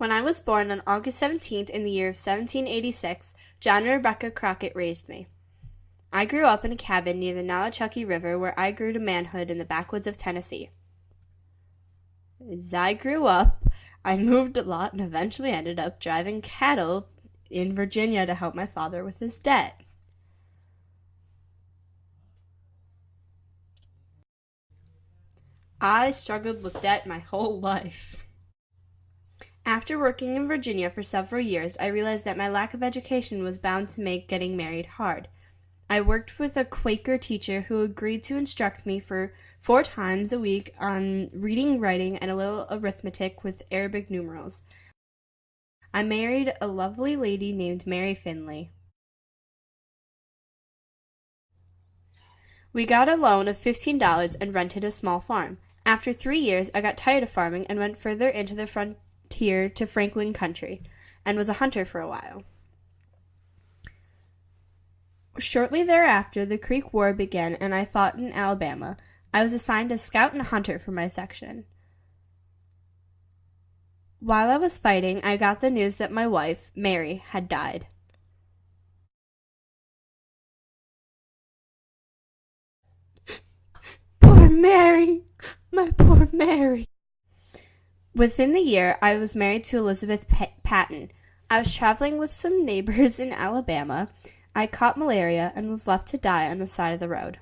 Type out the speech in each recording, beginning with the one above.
When I was born on August 17th in the year of 1786, John and Rebecca Crockett raised me. I grew up in a cabin near the Nolichucky River where I grew to manhood in the backwoods of Tennessee. As I grew up, I moved a lot and eventually ended up driving cattle in Virginia to help my father with his debt. I struggled with debt my whole life. After working in Virginia for several years, I realized that my lack of education was bound to make getting married hard. I worked with a Quaker teacher who agreed to instruct me for 4 times a week on reading, writing, and a little arithmetic with Arabic numerals. I married a lovely lady named Mary Finley. We got a loan of $15 and rented a small farm. After 3 years, I got tired of farming and went further into the frontier to Franklin Country, and was a hunter for a while. Shortly thereafter, the Creek War began, and I fought in Alabama. I was assigned as scout and hunter for my section. While I was fighting, I got the news that my wife, Mary, had died. Poor Mary! My poor Mary! Within the year, I was married to Elizabeth Patton. I was traveling with some neighbors in Alabama. I caught malaria and was left to die on the side of the road.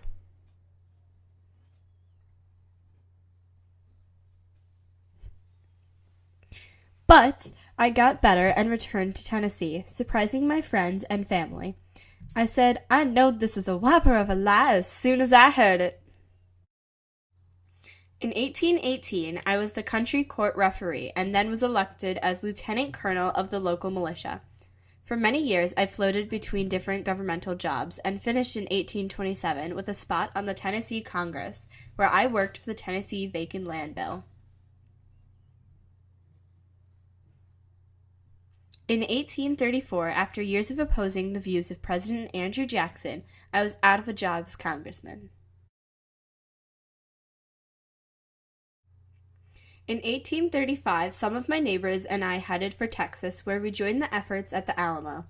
But I got better and returned to Tennessee, surprising my friends and family. I said, I knowed this is a whopper of a lie as soon as I heard it. In 1818, I was the country court referee and then was elected as lieutenant colonel of the local militia. For many years, I floated between different governmental jobs and finished in 1827 with a spot on the Tennessee Congress, where I worked for the Tennessee Vacant Land Bill. In 1834, after years of opposing the views of President Andrew Jackson, I was out of a job as congressman. In 1835, some of my neighbors and I headed for Texas, where we joined the efforts at the Alamo.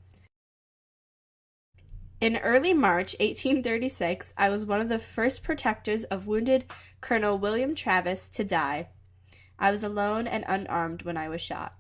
In early March 1836, I was one of the first protectors of wounded Colonel William Travis to die. I was alone and unarmed when I was shot.